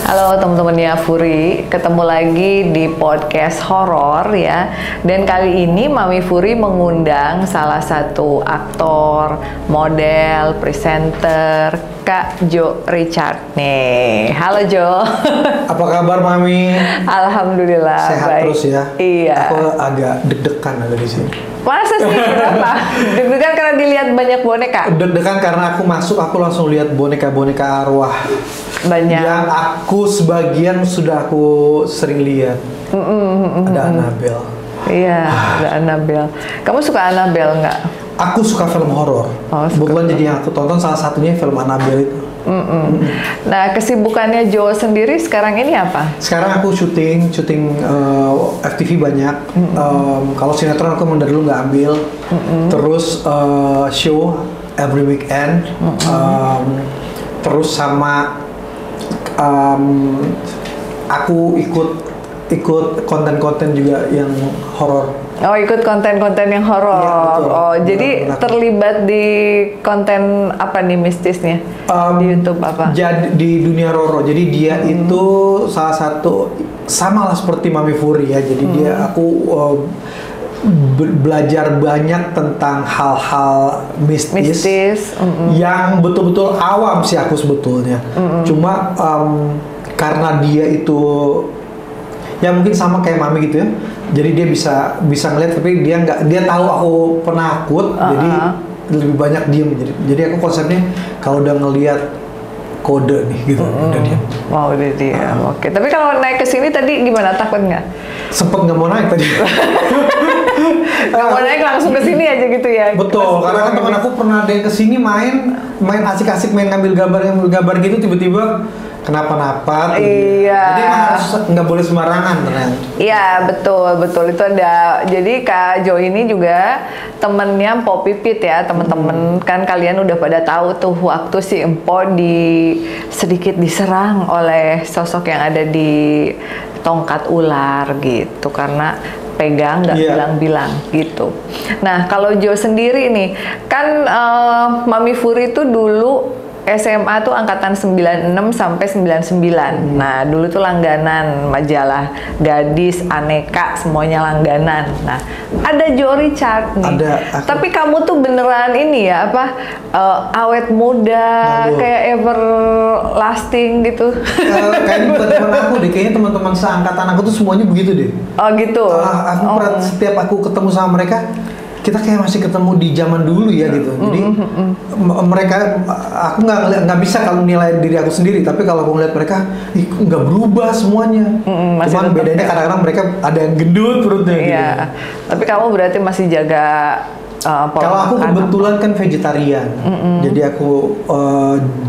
Halo teman-temannya Furi, ketemu lagi di podcast horor ya. Dan kali ini Mami Furi mengundang salah satu aktor, model, presenter, Kak Jo Richard nih. Halo Jo. Apa kabar Mami? Alhamdulillah. Sehat baik. terus ya. Iya. Aku agak deg-degan ada di sini. Masa sih kenapa? Deg-degan karena dilihat banyak boneka. Deg-degan karena aku masuk, aku langsung lihat boneka-boneka arwah. Banyak. Yang aku sebagian sudah aku sering lihat. Ada Annabelle. Iya, ada Annabelle. Kamu suka Annabelle nggak? Aku suka film horor. Oh, suka Bukan jadi yang aku tonton salah satunya film Annabelle itu. Nah, kesibukannya Jo sendiri sekarang ini apa? Sekarang aku syuting FTV banyak. Kalau sinetron aku dari dulu nggak ambil. Terus show every weekend. Terus sama aku ikut konten-konten juga yang horor. Oh, ikut konten-konten yang horor. Iya, betul. Oh, Benar, jadi benar. terlibat di konten apa nih mistisnya? Di YouTube apa? Jadi di dunia horor. Jadi dia itu salah satu sama lah seperti Mami Furi ya. Jadi aku belajar banyak tentang hal-hal mistis. Yang betul-betul awam sih aku sebetulnya. Cuma karena dia itu ya mungkin sama kayak Mami gitu ya. Jadi dia bisa ngeliat, tapi dia tahu aku penakut, jadi lebih banyak diem. Jadi aku konsepnya kalau udah ngeliat kode nih gitu, udah diem. Wow, udah diam. Oke. Tapi kalau naik ke sini tadi gimana? Takut nggak? Sempet nggak mau naik tadi. Nggak mau naik langsung ke sini aja gitu ya? Betul, karena kan teman aku pernah ada yang kesini main asik-asik, main ngambil gambar gitu, tiba-tiba kenapa-napa. Iya. Jadi emang harus nggak boleh sembarangan ternyata. Iya, betul itu ada. Jadi Kak Jo ini juga temennya Mpo Pipit ya, temen-temen kan kalian udah pada tahu tuh waktu si Mpo sedikit diserang oleh sosok yang ada di tongkat ular gitu karena pegang nggak bilang-bilang gitu. Nah kalau Jo sendiri nih kan Mami Furi tuh dulu SMA tuh angkatan 96 sampai 99. Nah, dulu tuh langganan majalah Gadis, Aneka, semuanya langganan. Nah, ada Jo Richard nih. Ada. Tapi kamu tuh beneran ini ya, awet muda, kayak everlasting gitu. Kayaknya bukan teman aku deh, kayaknya teman-teman seangkatan aku tuh semuanya begitu deh. Oh gitu. Setiap aku ketemu sama mereka, kita kayak masih ketemu di zaman dulu ya gitu. Jadi mereka, aku nggak bisa kalau nilai diri aku sendiri, tapi kalau aku ngeliat mereka, nggak berubah semuanya. Cuman bedanya kadang-kadang mereka ada yang gendut perutnya. Iya. Gitu. Tapi kamu berarti masih jaga pola kalau aku makan kebetulan kan vegetarian, jadi aku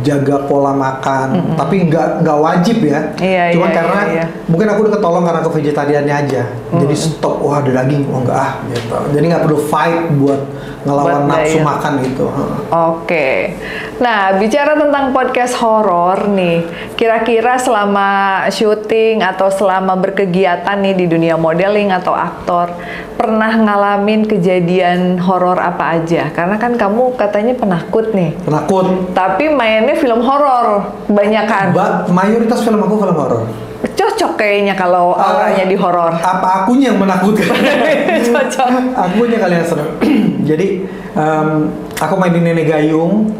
jaga pola makan, tapi nggak wajib ya. Cuman karena mungkin aku udah ketolong karena aku vegetariannya aja, jadi stop. Wah ada daging, enggak gitu. Jadi nggak perlu fight buat ngelawan nafsu makan gitu. Oke. Nah bicara tentang podcast horor nih, kira-kira selama syuting atau selama berkegiatan nih di dunia modeling atau aktor, pernah ngalamin kejadian horor apa aja? Karena kan kamu katanya penakut nih. Penakut. Tapi mainnya film horor, kebanyakan. Mayoritas film aku film horor. Cocok kayaknya kalau auranya di horor. Apa akunya yang menakutkan? Cocok. Akunya kali yang serem. Jadi aku main di Nenek Gayung,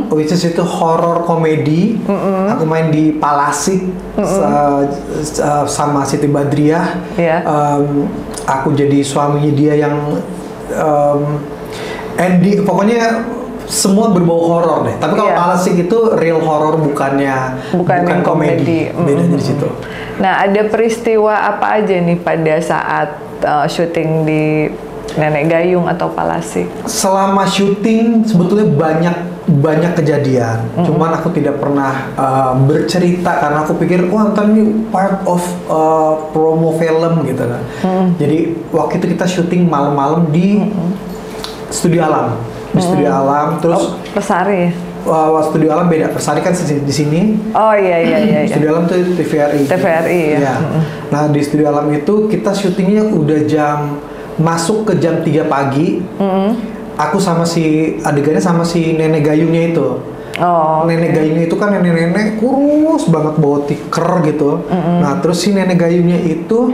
which is itu horor komedi. Aku main di Palasik sama Siti Badriah. Aku jadi suaminya dia yang Andy, pokoknya semua berbau horor deh. Tapi kalau Palasik itu real horor, bukan komedi. Bedanya di situ. Nah, ada peristiwa apa aja nih pada saat syuting di Nenek Gayung atau Palasik? Selama syuting sebetulnya banyak kejadian. Cuman aku tidak pernah bercerita karena aku pikir ntar ini part of promo film gitu kan. Jadi waktu itu kita syuting malam-malam di Studio Alam. Di Studio Alam terus Persari ya? Studio Alam beda, Persari kan di sini. Oh iya. Studio Alam tuh TVRI. TVRI ya. Nah di Studio Alam itu kita syutingnya udah masuk ke jam 3 pagi. Aku sama si adegannya sama si Nenek Gayungnya itu. Nenek gayunya itu kan nenek-nenek kurus banget bawa tikar gitu. Nah terus si nenek gayunya itu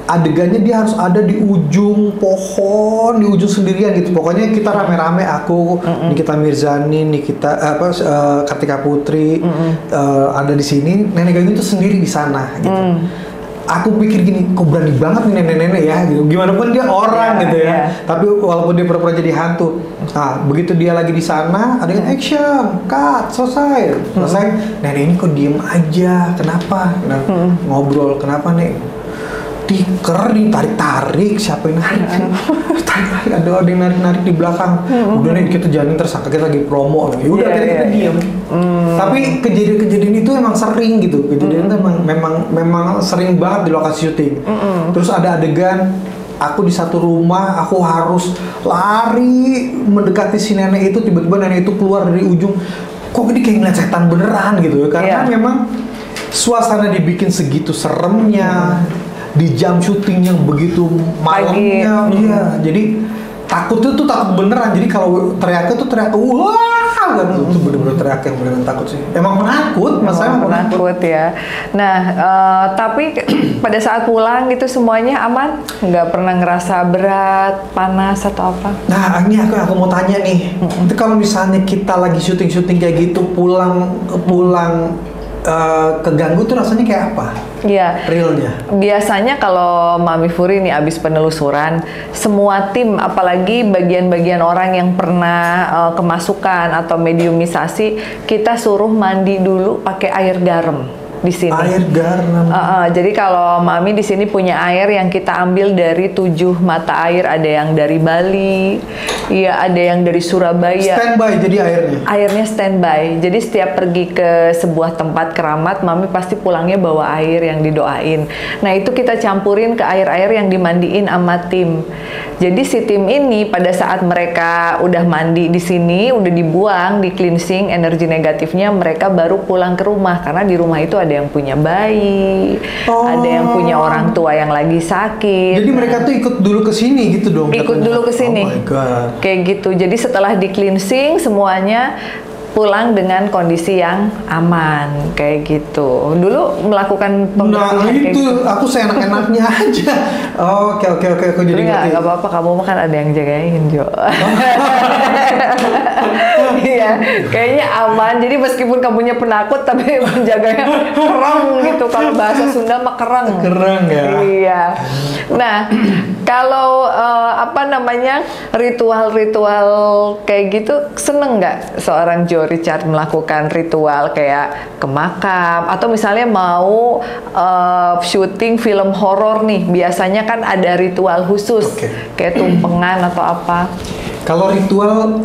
adegannya dia harus ada di ujung pohon, di ujung sendirian gitu. Pokoknya kita rame-rame, aku, Nikita Mirzani, Kartika Putri, ada di sini. Nenek gayunya itu sendiri di sana gitu. Aku pikir gini, kok berani banget nih nenek-nenek ya gitu. Gimana pun dia orang gitu ya. Tapi walaupun dia pura-pura jadi hantu. Nah, begitu dia lagi di sana, ada yang action, cut, selesai. Nenek ini kok diem aja, kenapa? Nah, ngobrol, kenapa nek? Tiker ditarik-tarik, siapa yang narik? Tarik-tarik, ada yang narik-narik di belakang. Udah nih kita jalanin, tersangka kita lagi promo lagi. Udah kita diam. Tapi kejadian-kejadian itu emang sering gitu. Kejadian itu memang sering banget di lokasi syuting. Terus ada adegan aku di satu rumah, aku harus lari mendekati si nenek itu, tiba-tiba nenek itu keluar dari ujung. Kok ini kayak ngeliat setan beneran gitu ya? Karena memang suasana dibikin segitu seremnya. Di jam syuting yang begitu malamnya, jadi takutnya tuh takut beneran. Jadi kalau teriaknya tuh teriak wah, kan itu bener-bener teriak yang beneran takut sih. Emang penakut, masalahnya penakut ya. Nah, tapi pada saat pulang itu semuanya aman, nggak pernah ngerasa berat, panas atau apa? Nah, ini aku mau tanya nih, itu kalau misalnya kita lagi syuting kayak gitu, pulang keganggu tuh rasanya kayak apa? Iya. Realnya. Biasanya kalau Mami Furi nih abis penelusuran, semua tim, apalagi bagian-bagian orang yang pernah kemasukan atau mediumisasi, kita suruh mandi dulu pakai air garam di sini. Air garam. Jadi kalau Mami di sini punya air yang kita ambil dari 7 mata air, ada yang dari Bali, iya ada yang dari Surabaya. Standby jadi airnya. Airnya standby. Jadi setiap pergi ke sebuah tempat keramat, Mami pasti pulangnya bawa air yang didoain. Nah itu kita campurin ke air-air yang dimandiin sama tim. Jadi si tim ini pada saat mereka udah mandi di sini, udah dibuang, di cleansing energi negatifnya, mereka baru pulang ke rumah karena di rumah itu ada yang punya bayi, ada yang punya orang tua yang lagi sakit. Jadi mereka tuh ikut dulu ke sini gitu dong? Ikut dulu ke sini. Oh my God. Kayak gitu. Jadi setelah di cleansing semuanya pulang dengan kondisi yang aman kayak gitu. Dulu melakukan pembersihan itu gitu. Aku seenak-enaknya aja. Oke, aku jadi ngerti. Nggak apa-apa, kamu kan ada yang jagain, Jo. Iya, kayaknya aman. Jadi meskipun kamunya penakut, tapi penjaganya kereng gitu. Kalau bahasa Sunda mah kereng. Kereng ya. Iya. Nah, kalau ritual-ritual kayak gitu, seneng nggak seorang Jo Richard melakukan ritual kayak ke makam atau misalnya mau syuting film horor nih, biasanya kan ada ritual khusus kayak tumpengan atau apa? Kalau ritual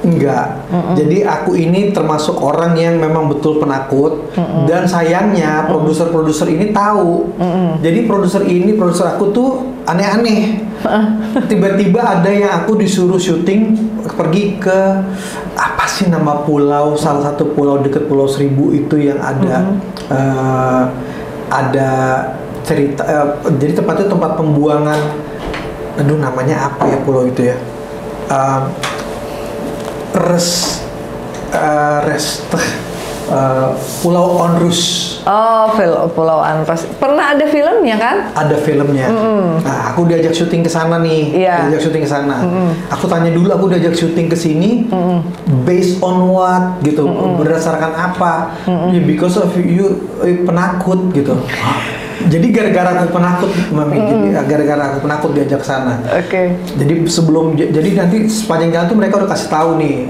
enggak. Jadi aku ini termasuk orang yang memang betul penakut dan sayangnya produser-produser ini tahu. Jadi produser aku tuh aneh-aneh. Tiba-tiba ada yang aku disuruh syuting pergi ke apa sih nama pulau, salah satu pulau dekat Pulau Seribu itu yang ada ada cerita. Jadi tempatnya tempat pembuangan. Aduh namanya apa ya pulau itu ya? Pulau Onrus. Oh, Pulau Onrus. Pernah ada filmnya kan? Ada filmnya. Nah, aku diajak syuting ke sana nih. Diajak syuting ke sana. Aku tanya dulu, aku diajak syuting ke sini based on what gitu. Berdasarkan apa? Yeah, because of you penakut gitu. Jadi gara-gara aku penakut, Mami. Gara-gara aku penakut diajak ke sana. Jadi nanti sepanjang jalan tuh mereka udah kasih tahu nih.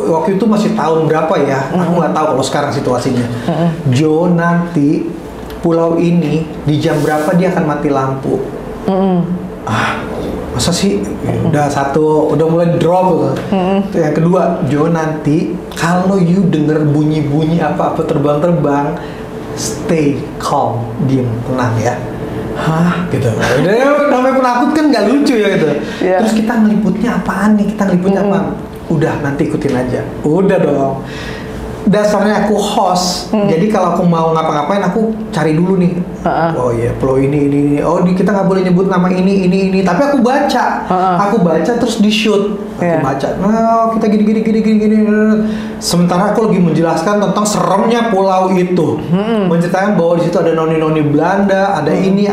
Waktu itu masih tahun berapa ya? Aku nggak tahu kalau sekarang situasinya. Jo nanti pulau ini di jam berapa dia akan mati lampu? Masa sih? Udah mulai drop. Yang kedua, Jo nanti kalau you denger bunyi-bunyi apa-apa terbang-terbang, stay calm, diem, tenang ya. Hah, gitu. Udah namanya penakut kan nggak lucu ya gitu. Terus kita ngeliputnya apaan nih? Apa? Udah nanti ikutin aja. Udah dong. dasarnya aku host, jadi kalau aku mau ngapa-ngapain aku cari dulu nih. Oh iya, pulau ini. Oh kita nggak boleh nyebut nama ini. Tapi aku baca, terus di shoot. Aku baca, nah kita gini. Sementara aku lagi menjelaskan tentang seremnya pulau itu, menceritakan bahwa di situ ada noni Belanda, ada ini.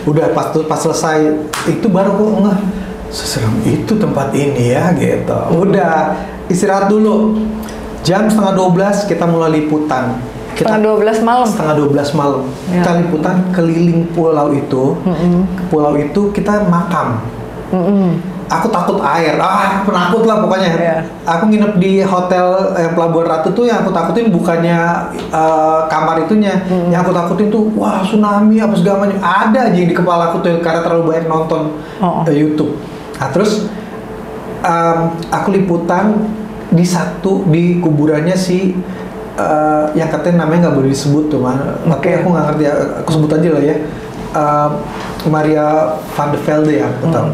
Udah pas selesai itu baru aku ngeh, seserem itu tempat ini ya gitu. Udah istirahat dulu. Jam 11:30 kita mulai liputan. Setengah 12 malam? Setengah 12 malam. Ya. Kita liputan keliling pulau itu. Pulau itu kita makam. Aku takut air. Penakut lah pokoknya. Yeah. Aku nginep di hotel Pelabuhan Ratu tuh yang aku takutin bukannya kamar itunya. Yang aku takutin tuh, wah tsunami apa segala macam. Ada aja di kepala aku tuh karena terlalu banyak nonton YouTube. Nah terus aku liputan di kuburannya si yang katanya namanya nggak boleh disebut tuh, tapi aku nggak ngerti, aku sebut aja lah ya, Maria van de Velde ya, betul.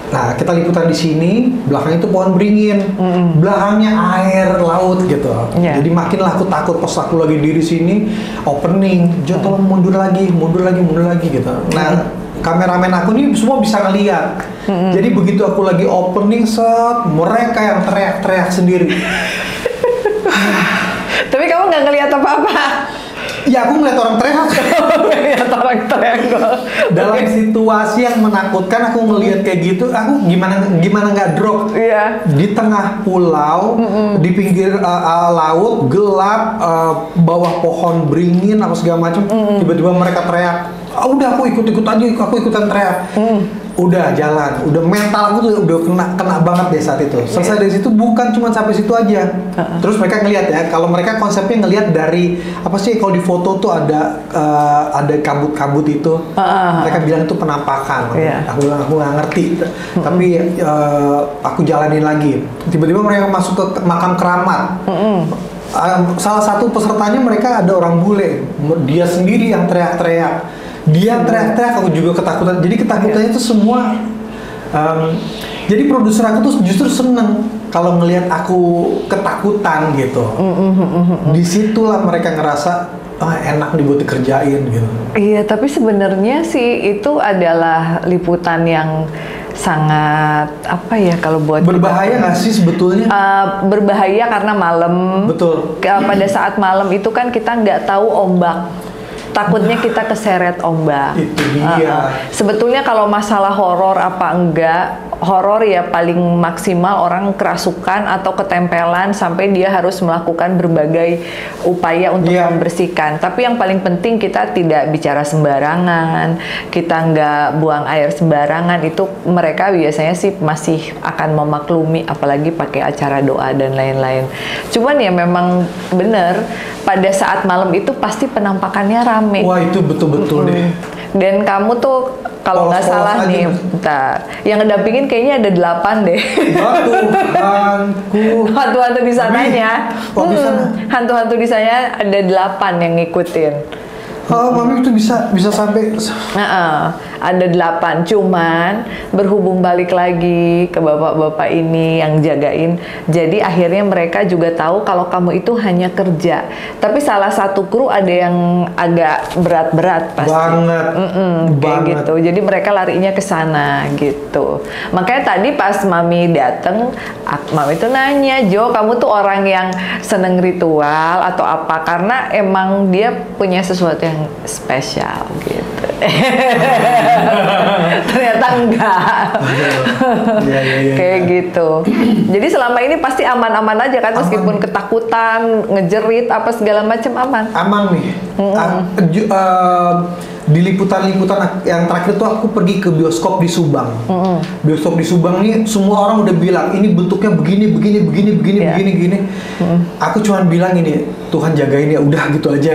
Nah kita liputan di sini, belakangnya itu pohon beringin, belakangnya air laut gitu. Jadi makinlah aku takut pas aku lagi diri sini opening, Jo tolong mundur lagi gitu. Nah kameramen aku nih semua bisa ngeliat. Jadi begitu aku lagi opening mereka yang teriak-teriak sendiri. Tapi kamu nggak ngeliat apa-apa? Ya aku ngeliat orang teriak. Dalam situasi yang menakutkan aku ngeliat kayak gitu, aku gimana nggak drop? Di tengah pulau, di pinggir laut gelap, bawah pohon beringin apa segala macam, tiba-tiba mereka teriak. Udah aku ikut aja, aku ikutan teriak. Udah jalan, udah mental aku tuh udah kena banget deh saat itu. Selesai dari situ bukan cuma sampai situ aja. Terus mereka ngelihat ya, kalau mereka konsepnya ngelihat dari apa sih, kalau di foto tuh ada kabut-kabut itu. Mereka bilang itu penampakan. Aku bilang aku nggak ngerti. Tapi aku jalanin lagi. Tiba-tiba mereka masuk ke makam keramat. Salah satu pesertanya mereka ada orang bule, dia sendiri yang teriak-teriak. Dia teriak-teriak, aku juga ketakutan. Jadi ketakutannya itu semua. Jadi produser aku tuh justru seneng kalau ngelihat aku ketakutan gitu. Disitulah mereka ngerasa enak dibuat dikerjain gitu. Iya, tapi sebenarnya sih itu adalah liputan yang sangat apa ya kalau buat berbahaya nggak sih sebetulnya? Berbahaya karena malam. Betul. Pada saat malam itu kan kita nggak tahu ombak. Takutnya kita keseret ombak. Itu dia. Sebetulnya kalau masalah horor apa enggak, horor ya paling maksimal orang kerasukan atau ketempelan sampai dia harus melakukan berbagai upaya untuk membersihkan. Tapi yang paling penting kita tidak bicara sembarangan, kita nggak buang air sembarangan. Itu mereka biasanya sih masih akan memaklumi, apalagi pakai acara doa dan lain-lain. Cuman ya memang benar pada saat malam itu pasti penampakannya rame. Wah itu betul-betul deh. Dan kamu tuh kalau nggak salah nih, bentar, yang ngedampingin kayaknya ada 8 deh. Hantu-hantu di sananya. Hantu-hantu di sana ada 8 yang ngikutin. Mami itu bisa sampai. Ada 8, cuman berhubung balik lagi ke bapak-bapak ini yang jagain, jadi akhirnya mereka juga tahu kalau kamu itu hanya kerja. Tapi salah satu kru ada yang agak berat-berat pasti. Kayak gitu. Jadi mereka larinya ke sana gitu. Makanya tadi pas Mami dateng, Mami tuh nanya, Jo, kamu tuh orang yang seneng ritual atau apa? Karena emang dia punya sesuatu yang spesial gitu. Ternyata enggak. Kayak gitu. Jadi selama ini pasti aman-aman aja kan, meskipun ketakutan, ngejerit apa segala macam aman. Aman nih. Di liputan-liputan yang terakhir tuh aku pergi ke bioskop di Subang. Bioskop di Subang nih semua orang udah bilang ini bentuknya begini. Aku cuma bilang ini Tuhan jagain ya, udah gitu aja.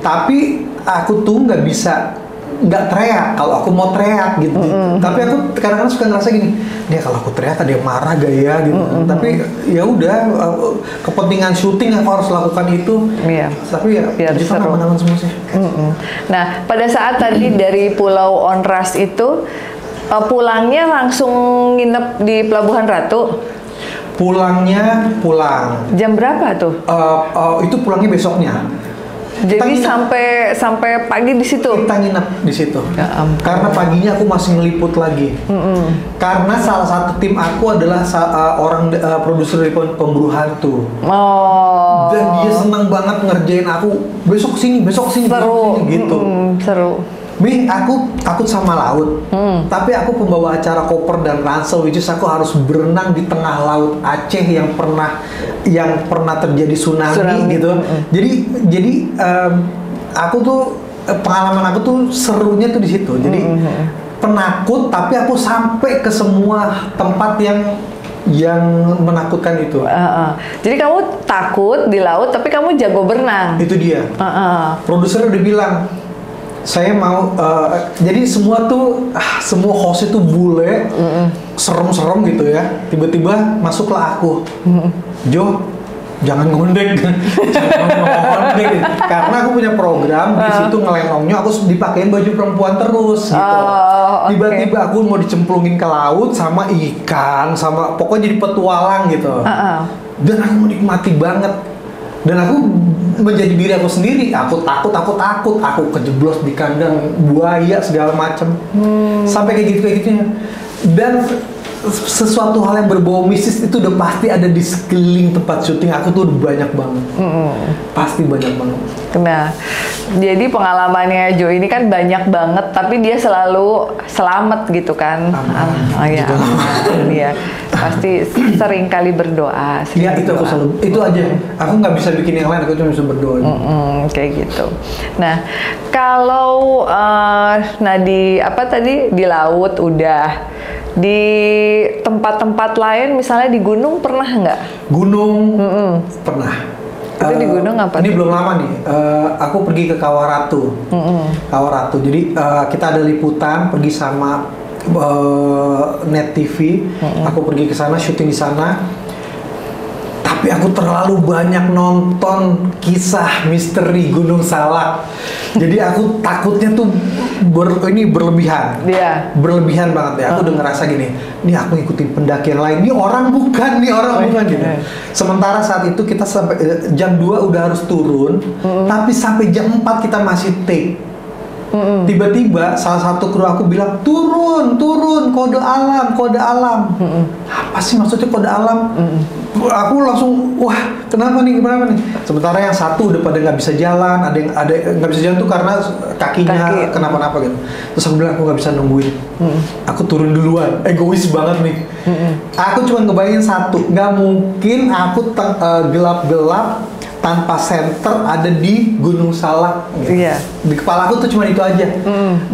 Tapi aku tuh nggak teriak kalau aku mau teriak gitu. Tapi aku kadang-kadang suka ngerasa gini, dia kalau aku teriak ada yang marah gak ya gitu. Tapi ya udah, kepentingan syuting aku harus lakukan itu. Tapi ya kita aman-aman semua sih. Nah pada saat tadi dari Pulau Onrus itu pulangnya langsung nginep di Pelabuhan Ratu. Pulangnya pulang. Jam berapa tuh? Itu pulangnya besoknya. Jadi sampai pagi di situ. Kita nginep di situ. Ya ampun. Karena paginya aku masih ngeliput lagi. Karena salah satu tim aku adalah orang produser dari Pemburu Hantu. Oh. Dan dia senang banget ngerjain aku. Besok sini, besok sini, Seru. besok sini, gitu. Seru. Mi, aku takut sama laut, tapi aku pembawa acara koper dan ransel, which is aku harus berenang di tengah laut Aceh yang pernah terjadi tsunami. Gitu. Jadi aku tuh pengalaman aku tuh serunya tuh di situ. Jadi penakut, tapi aku sampai ke semua tempat yang menakutkan itu. Jadi kamu takut di laut, tapi kamu jago berenang. Itu dia. Produser udah bilang, saya mau, jadi semua host itu bule, serem-serem gitu ya. Tiba-tiba masuklah aku, Jo, jangan ngondek, karena aku punya program di situ ngelenongnya, aku dipakein baju perempuan terus gitu. Tiba-tiba aku mau dicemplungin ke laut sama ikan, sama pokoknya jadi petualang gitu. Dan aku menikmati banget. Dan aku menjadi diri aku sendiri. Aku takut. Aku kejeblos di kandang buaya segala macam. Sampai kayak gitu-nya. Dan sesuatu hal yang berbau mistis itu udah pasti ada di sekeliling tempat syuting aku tuh udah banyak banget. Pasti banyak banget. Nah, jadi pengalamannya Jo ini kan banyak banget, tapi dia selalu selamat gitu kan. Iya. Pasti sering kali berdoa. Iya, itu aku selalu, itu aja. Aku nggak bisa bikin yang lain, aku cuma bisa berdoa. Kayak gitu. Nah, kalau di laut udah, di tempat-tempat lain, misalnya di gunung pernah nggak? Gunung pernah. Itu di gunung apa? Ini belum lama nih. Aku pergi ke Kawaratu. Kawaratu. Jadi kita ada liputan pergi sama Net TV. Aku pergi ke sana, syuting di sana. Tapi aku terlalu banyak nonton kisah misteri Gunung Salak. Jadi aku takutnya tuh berlebihan. Iya. Berlebihan banget ya. Aku udah ngerasa gini, nih aku ngikutin pendaki yang lain. Nih orang bukan gitu. Sementara saat itu kita sampai jam 2 udah harus turun, tapi sampai jam 4 kita masih take. Tiba-tiba salah satu kru aku bilang turun kode alam. Apa sih maksudnya kode alam? Aku langsung wah kenapa nih? Sementara yang satu udah pada nggak bisa jalan, ada nggak bisa jalan tuh karena kakinya kenapa-napa gitu. Terus aku bilang aku nggak bisa nungguin, aku turun duluan. Egois banget nih. Aku cuma ngebayangin satu, nggak mungkin aku gelap-gelap tanpa senter ada di Gunung Salak gitu. Iya. Di kepala aku tuh cuma itu aja.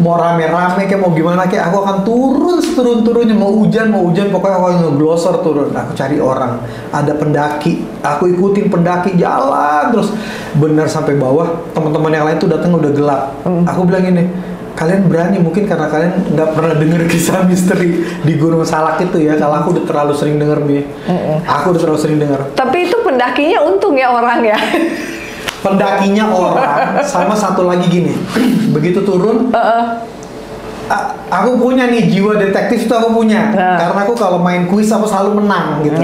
Mau rame-rame kayak mau gimana kayak aku akan turun seturun-turunnya, mau hujan pokoknya aku ngeglosor turun. Aku cari orang, ada pendaki, aku ikutin pendaki jalan terus benar sampai bawah. Teman-teman yang lain tuh datang udah gelap. Aku bilang ini, kalian berani mungkin karena kalian nggak pernah dengar kisah misteri di Gunung Salak itu ya. Kalau aku udah terlalu sering denger nih. Aku udah terlalu sering denger. Tapi itu pendakinya untung ya orang ya. Pendakinya orang, sama satu lagi gini. Begitu turun, aku punya nih jiwa detektif itu aku punya. Karena aku kalau main kuis aku selalu menang gitu.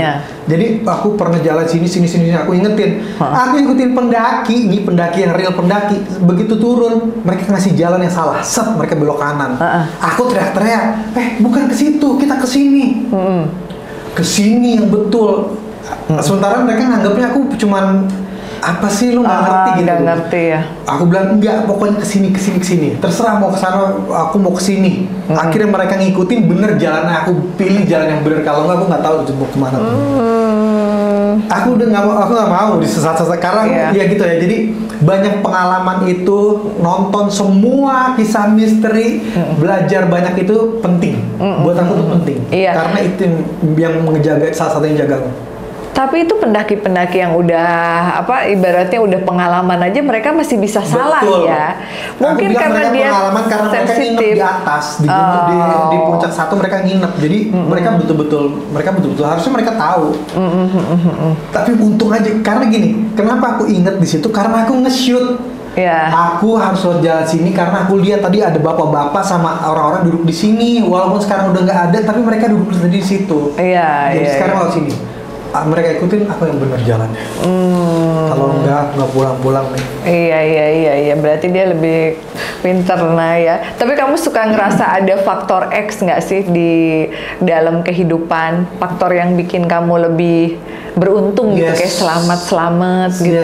Jadi aku pernah jalan sini aku ingetin. Aku ikutin pendaki, nih pendaki yang real pendaki. Begitu turun, mereka ngasih jalan yang salah. Set, mereka belok kanan. Aku teriak-teriak, bukan ke situ, kita ke sini. Ke sini yang betul. Sementara mereka nganggapnya aku cuman apa sih lu nggak ngerti gitu. Nggak ngerti ya. Aku bilang enggak, pokoknya kesini. Terserah mau kesana, aku mau kesini. Akhirnya mereka ngikutin bener jalannya, aku pilih jalan yang bener. Kalau nggak aku nggak tahu mau kemana. Aku udah nggak mau disesat-sesat karena ya gitu ya. Jadi banyak pengalaman itu, nonton semua kisah misteri, belajar banyak itu penting. Buat aku tuh penting. Karena itu yang menjaga, salah satu yang jaga aku. Tapi itu pendaki-pendaki yang udah ibaratnya udah pengalaman aja mereka masih bisa salah. Betul. Ya. Mungkin karena dia pengalaman karena mereka nginep di atas di puncak satu mereka nginep. Jadi mereka betul-betul harusnya mereka tahu. Tapi untung aja karena gini, kenapa aku inget di situ karena aku nge-shoot. Aku harus lewat jalan sini karena aku lihat tadi ada bapak-bapak sama orang-orang duduk di sini. Walaupun sekarang udah nggak ada, tapi mereka duduk di situ. Jadi sekarang lewat sini. mereka ikutin, aku yang bener jalannya. Kalau nggak pulang-pulang nih. Iya. Berarti dia lebih pinter ya. Tapi kamu suka ngerasa ada faktor X nggak sih di dalam kehidupan? Faktor yang bikin kamu lebih beruntung gitu, kayak selamat gitu.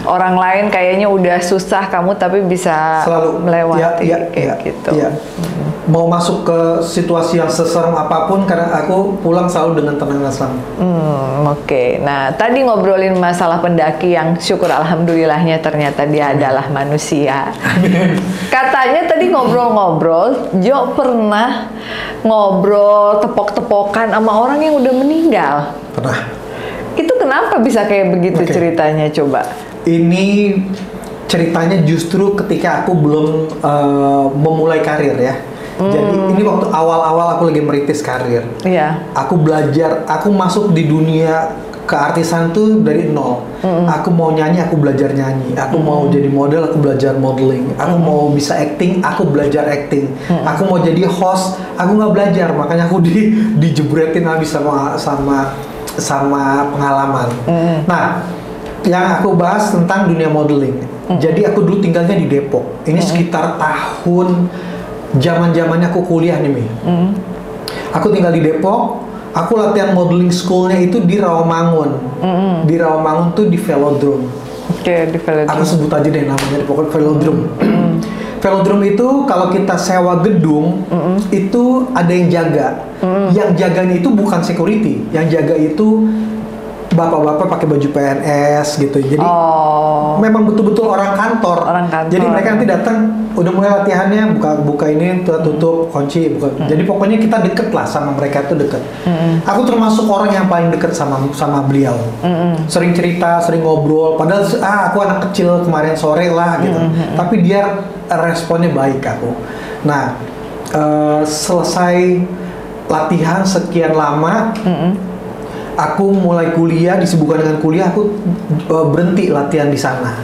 Orang lain kayaknya udah susah, kamu tapi bisa selalu melewati gitu. Mau masuk ke situasi yang seserem apapun, karena aku pulang selalu dengan tenang dan selamat. Oke. Nah, tadi ngobrolin masalah pendaki yang syukur alhamdulillahnya ternyata dia adalah manusia. Katanya tadi ngobrol-ngobrol, Jo pernah ngobrol tepok-tepokan sama orang yang udah meninggal. Pernah. Itu kenapa bisa kayak begitu ceritanya, coba? Ini ceritanya justru ketika aku belum memulai karir ya. Jadi ini waktu awal-awal aku lagi merintis karir. Iya. Aku belajar, aku masuk di dunia keartisan tuh dari nol. Aku mau nyanyi, aku belajar nyanyi. Aku mau jadi model, aku belajar modeling. Aku mau bisa acting, aku belajar acting. Aku mau jadi host, aku nggak belajar. Makanya aku dijebretin habis sama pengalaman. Nah, yang aku bahas tentang dunia modeling. Jadi aku dulu tinggalnya di Depok. Ini sekitar tahun zaman-zamannya aku kuliah nih, Mi. Aku tinggal di Depok. Aku latihan modeling schoolnya itu di Rawamangun. Di Rawamangun tuh di Velodrome. Oke, di Velodrome. Aku sebut aja deh namanya, di pokoknya Velodrome. Velodrome itu kalau kita sewa gedung, itu ada yang jaga. Yang jaganya itu bukan security, yang jaga itu bapak-bapak pakai baju PNS gitu. Jadi memang betul-betul orang kantor. Jadi mereka nanti datang, udah mulai latihannya, buka ini, tutup, kunci, buka. Jadi pokoknya kita deket lah sama mereka, itu deket. Aku termasuk orang yang paling deket sama beliau. Sering cerita, sering ngobrol. Padahal aku anak kecil kemarin sore lah gitu. Tapi dia responnya baik aku. Nah, selesai latihan sekian lama. Aku mulai kuliah, disibukkan dengan kuliah, aku berhenti latihan di sana.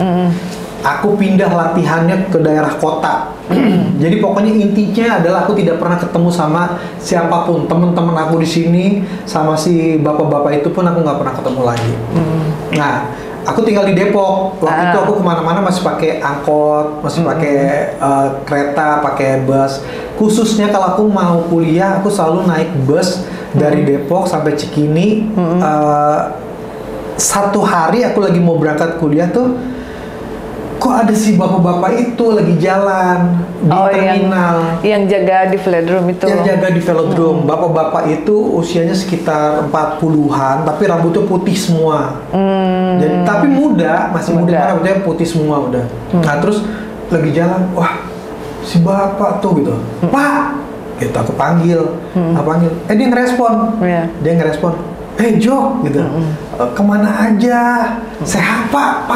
Aku pindah latihannya ke daerah kota. Jadi pokoknya intinya adalah aku tidak pernah ketemu sama siapapun. Teman-teman aku di sini sama si bapak-bapak itu pun aku nggak pernah ketemu lagi. Nah, aku tinggal di Depok. Waktu itu aku kemana-mana masih pakai angkot, masih pakai kereta, pakai bus. Khususnya kalau aku mau kuliah, aku selalu naik bus dari Depok sampai Cikini. Satu hari aku lagi mau berangkat kuliah tuh, kok ada si bapak-bapak itu lagi jalan di terminal. Yang jaga di Velodrome itu. Yang jaga di Velodrome. Bapak-bapak itu usianya sekitar 40-an, tapi rambutnya putih semua. Jadi, tapi muda, masih muda, rambutnya putih semua udah. Nah terus lagi jalan, wah si bapak tuh gitu, Pak, gitu aku panggil, dia ngerespon, dia ngerespon, Jo, gitu, kemana aja, sehat Pak,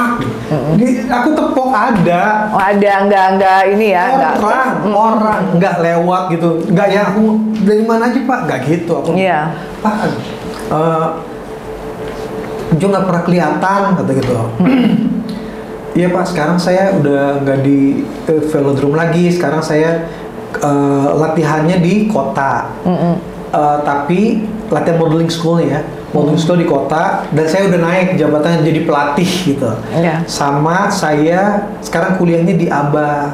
aku tepok ada, enggak ini ya, orang, enggak lewat gitu, enggak ya aku dari mana aja Pak, enggak gitu, aku, Pak, Jo nggak pernah kelihatan, kata gitu. Iya Pak, sekarang saya udah nggak di Velodrome lagi. Sekarang saya latihannya di kota. Tapi latihan modeling school ya, modeling school di kota. Dan saya udah naik jabatannya jadi pelatih gitu. Sama saya sekarang kuliahnya di Aba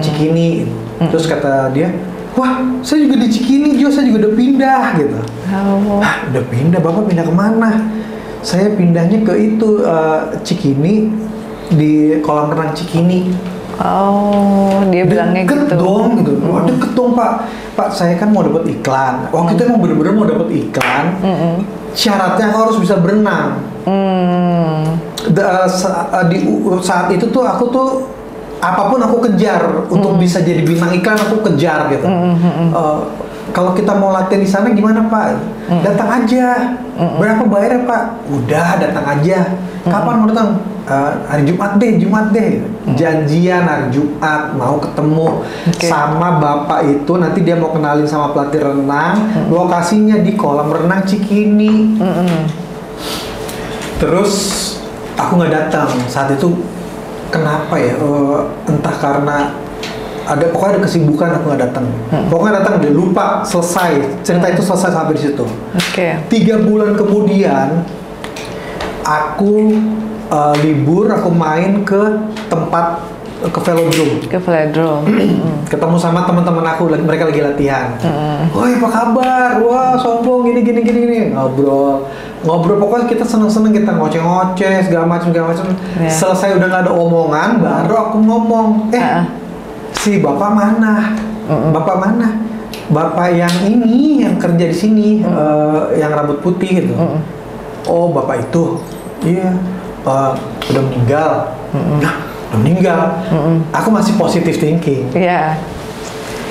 Cikini. Terus kata dia, wah saya juga di Cikini Jo, saya juga udah pindah gitu. Hah, udah pindah? Bapak pindah kemana? Saya pindahnya ke itu Cikini, di kolam renang Cikini. Dia bilangnya gitu. Deket dong gitu. Wah, deket dong Pak. Pak, saya kan mau dapat iklan. Waktu itu emang bener-bener mau dapat iklan. Syaratnya aku harus bisa berenang. Di saat itu tuh aku tuh apapun aku kejar untuk bisa jadi bintang iklan, aku kejar gitu. Kalau kita mau latihan di sana gimana Pak? Datang aja. Berapa bayarnya Pak? Udah, datang aja. Kapan mau datang? Hari Jumat deh. Janjian hari Jumat mau ketemu sama bapak itu. Nanti dia mau kenalin sama pelatih renang. Lokasinya di kolam renang Cikini. Terus aku nggak datang saat itu. Kenapa ya? Entah karena pokoknya ada kesibukan aku nggak datang. Pokoknya datang dia lupa, selesai cerita itu selesai sampai di situ. 3 bulan kemudian aku libur, aku main ke tempat ke velodrome. Ketemu sama teman-teman aku, mereka lagi latihan. Woi, apa kabar? Wah, sombong gini. Ngobrol pokoknya kita seneng-seneng, kita ngoceh-ngoceh segala macam. Selesai udah nggak ada omongan, baru aku ngomong, si bapak mana? Bapak mana? Bapak yang ini yang kerja di sini, yang rambut putih gitu. Oh, bapak itu, iya, udah meninggal. Nah, udah meninggal. Aku masih positive thinking.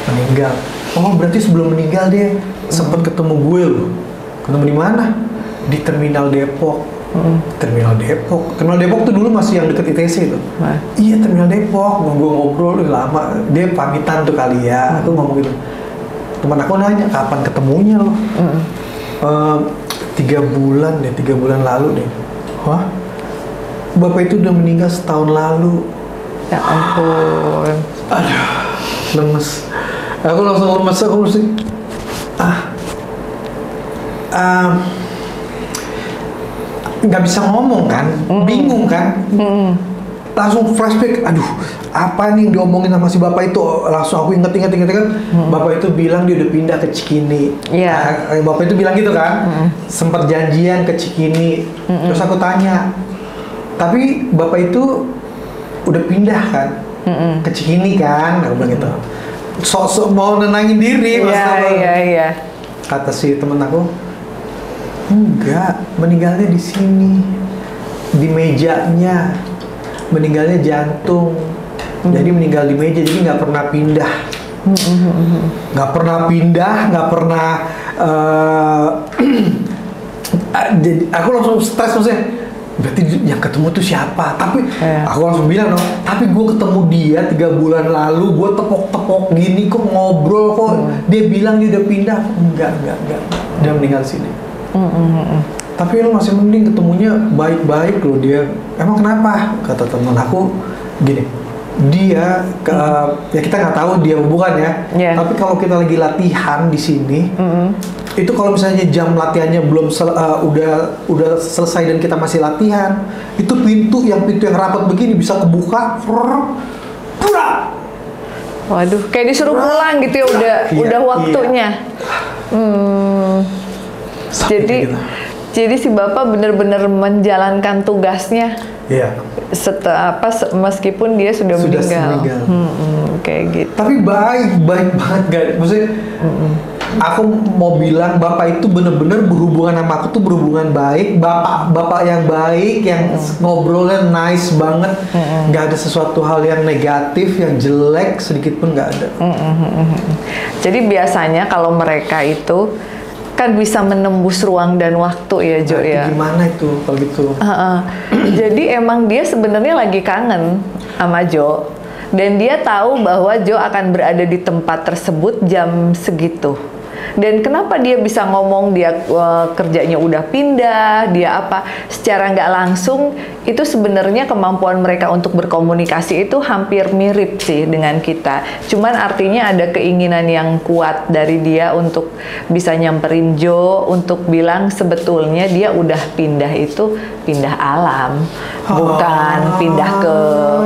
Meninggal. Oh, berarti sebelum meninggal dia sempat ketemu gue loh. Ketemu di mana? Di Terminal Depok. Terminal Depok tuh dulu masih yang deket ITC itu. Iya, Terminal Depok. Gue ngobrol lama. Dia pamitan tuh kali ya. Aku ngomong gitu. Teman aku nanya, kapan ketemunya lo? 3 bulan lalu deh. Wah, bapak itu udah meninggal setahun lalu. Ya ampun. Aduh, lemes. Aku langsung lemes, aku mesti nggak bisa ngomong kan, bingung kan. Langsung flashback, aduh, apa nih yang diomongin sama si bapak itu? Langsung aku inget kan, bapak itu bilang dia udah pindah ke Cikini. Bapak itu bilang gitu kan, sempat janjian ke Cikini. Terus aku tanya, tapi bapak itu udah pindah kan ke Cikini kan? Aku bilang gitu. Sok-sok mau nenangin diri, Iya. Kata si temen aku, enggak, meninggalnya di sini, di mejanya. Meninggalnya jantung, jadi meninggal di meja, jadi nggak pernah pindah, nggak pernah. Jadi aku langsung stres maksudnya. Berarti yang ketemu tuh siapa? Tapi aku langsung bilang dong. Tapi gue ketemu dia 3 bulan lalu, gue tepok-tepok gini kok ngobrol kok. Dia bilang dia udah pindah. Enggak. Dia meninggal di sini. Tapi lo masih mending ketemunya baik-baik loh dia. Emang kenapa? Kata teman aku gini, dia ya kita nggak tahu dia bukan ya. Tapi kalau kita lagi latihan di sini, itu kalau misalnya jam latihannya belum udah selesai dan kita masih latihan, itu pintu yang rapat begini bisa kebuka. Waduh, kayak disuruh pulang gitu ya, udah waktunya. Jadi si bapak benar-benar menjalankan tugasnya. Meskipun dia sudah meninggal. Kayak gitu. Tapi baik banget guys. Maksudnya, aku mau bilang bapak itu benar-benar berhubungan sama aku tuh berhubungan baik. Bapak yang baik, yang ngobrolnya nice banget. Nggak ada sesuatu hal yang negatif, yang jelek sedikit pun nggak ada. Jadi biasanya kalau mereka itu kan bisa menembus ruang dan waktu ya Jo ya. Gimana itu kalau gitu? Jadi emang dia sebenarnya lagi kangen sama Jo dan dia tahu bahwa Jo akan berada di tempat tersebut jam segitu. Dan kenapa dia bisa ngomong dia kerjanya udah pindah, dia apa, secara nggak langsung itu sebenarnya kemampuan mereka untuk berkomunikasi itu hampir mirip sih dengan kita. Cuman artinya ada keinginan yang kuat dari dia untuk bisa nyamperin Jo, untuk bilang sebetulnya dia udah pindah itu pindah alam, bukan pindah ke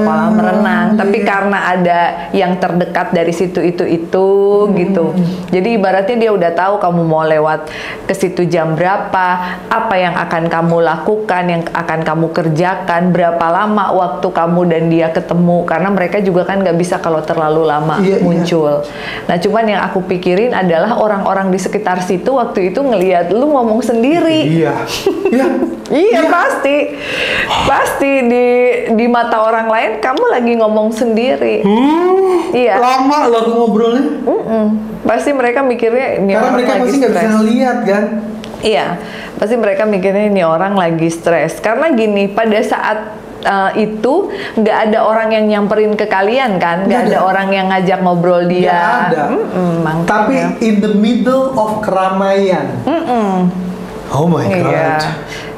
kolam renang, tapi karena ada yang terdekat dari situ itu gitu. Jadi ibaratnya dia udah tahu kamu mau lewat ke situ jam berapa, apa yang akan kamu lakukan, yang akan kamu kerjakan, berapa lama waktu kamu dan dia ketemu, karena mereka juga kan nggak bisa kalau terlalu lama muncul. Nah cuman yang aku pikirin adalah orang-orang di sekitar situ waktu itu ngelihat lu ngomong sendiri. Iya pasti di mata orang lain kamu lagi ngomong sendiri. Lama lo ngobrolnya. Pasti mereka mikirnya ini karena orang mereka lagi pasti nggak bisa ngeliat kan. Iya, pasti mereka mikirnya ini orang lagi stres. Karena gini, pada saat itu nggak ada orang yang nyamperin ke kalian kan, nggak ada orang yang ngajak ngobrol dia. Nggak ada. Tapi in the middle of keramaian. Oh my god.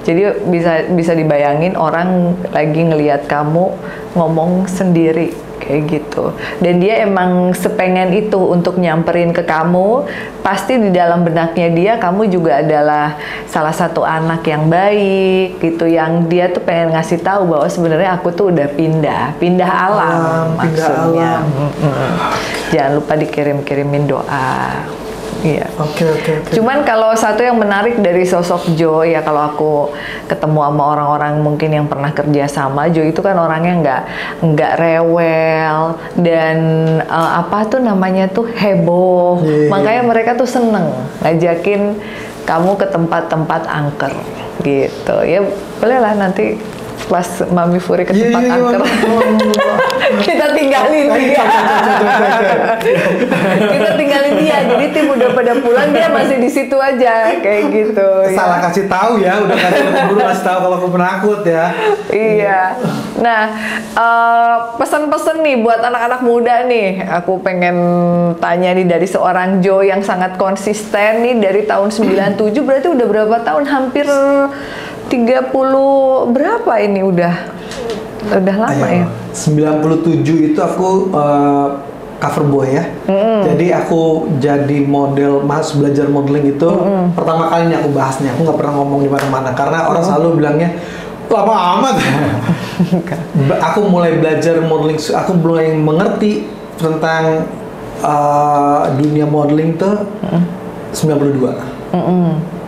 Jadi bisa dibayangin orang lagi ngelihat kamu ngomong sendiri kayak gitu. Dan dia emang sepengen itu untuk nyamperin ke kamu. Pasti di dalam benaknya dia kamu juga adalah salah satu anak yang baik gitu, yang dia tuh pengen ngasih tahu bahwa sebenarnya aku tuh udah pindah alam maksudnya. Jangan lupa dikirim-kirimin doa. Iya. Oke. Cuman kalau satu yang menarik dari sosok Jo ya, kalau aku ketemu sama orang-orang mungkin yang pernah kerja sama, Jo itu kan orangnya nggak rewel dan apa tuh namanya tuh heboh. Makanya mereka tuh seneng ngajakin kamu ke tempat-tempat angker gitu. Ya bolehlah nanti pas Mami Furi ke tempat angker. Kita tinggalin dia. Kita tinggalin dia. Jadi tim udah pada pulang, dia masih di situ aja kayak gitu. Salah kasih tahu ya, udah kasih tahu kalau aku penakut ya. Iya. Nah, pesan-pesan nih buat anak-anak muda nih. Aku pengen tanya nih dari seorang Jo yang sangat konsisten nih dari tahun 97, berarti udah berapa tahun? Hampir 30 berapa ini udah lama ya? 97 itu aku cover boy ya. Jadi aku jadi model, belajar modeling itu pertama kalinya aku bahasnya. Aku nggak pernah ngomong di mana-mana karena orang selalu bilangnya lama amat. Aku mulai belajar modeling, aku mulai mengerti tentang dunia modeling tuh 92.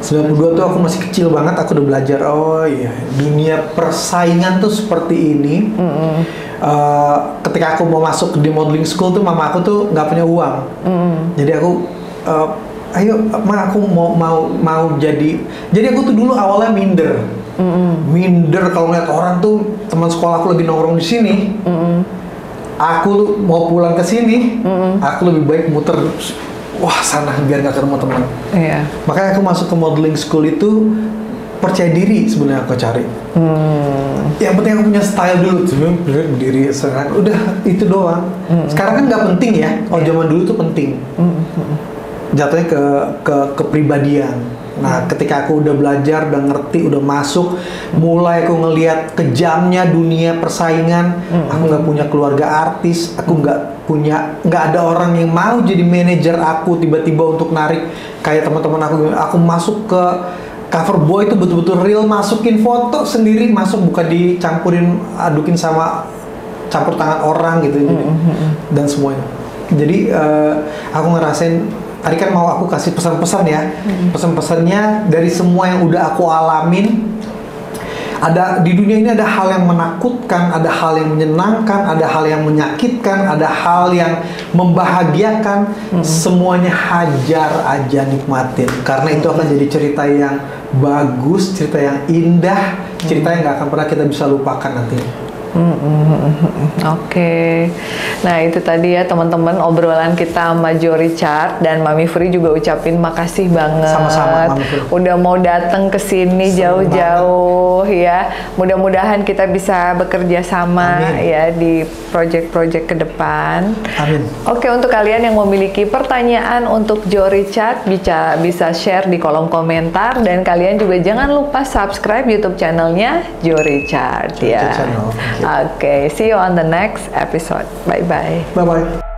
92 tuh aku masih kecil banget, aku udah belajar, oh iya, dunia persaingan tuh seperti ini. Ketika aku mau masuk di modeling school tuh mama aku tuh nggak punya uang. Jadi aku, ayo ma aku mau jadi aku tuh dulu awalnya minder. Minder kalau ngeliat orang tuh, teman sekolah aku lagi nongkrong di sini. Aku mau pulang ke sini, aku lebih baik muter sana biar nggak ketemu teman. Iya. Makanya aku masuk ke modeling school itu percaya diri sebenarnya aku cari. Yang penting aku punya style dulu, sebelum berdiri sekarang udah itu doang. Sekarang kan nggak penting ya. Kalau zaman dulu tuh penting. Jatuhnya ke kepribadian. Nah, ketika aku udah belajar, udah ngerti, udah masuk, mulai aku ngelihat kejamnya dunia persaingan. Aku nggak punya keluarga artis, aku nggak ada orang yang mau jadi manajer aku tiba-tiba untuk narik kayak teman-teman aku. Aku masuk ke cover boy itu betul-betul real, masukin foto sendiri, masuk bukan dicampurin, adukin sama campur tangan orang gitu, dan semuanya. Jadi aku ngerasain. Tadi kan mau aku kasih pesan-pesan ya. Pesan-pesannya dari semua yang udah aku alamin. Ada di dunia ini ada hal yang menakutkan, ada hal yang menyenangkan, ada hal yang menyakitkan, ada hal yang membahagiakan. Semuanya hajar aja, nikmatin. Karena itu akan jadi cerita yang bagus, cerita yang indah, cerita yang nggak akan pernah kita bisa lupakan nanti. Oke. Nah itu tadi ya teman-teman obrolan kita sama Jo Richard, dan Mami Furi juga ucapin makasih banget. Sama-sama, Mami Furi. Udah mau datang ke sini jauh-jauh ya. Mudah-mudahan kita bisa bekerja sama ya di project-project ke depan. Amin. Oke, untuk kalian yang memiliki pertanyaan untuk Jo Richard bisa share di kolom komentar, dan kalian juga jangan lupa subscribe YouTube channelnya Jo Richard ya. Oke, see you on the next episode. Bye-bye. Bye-bye.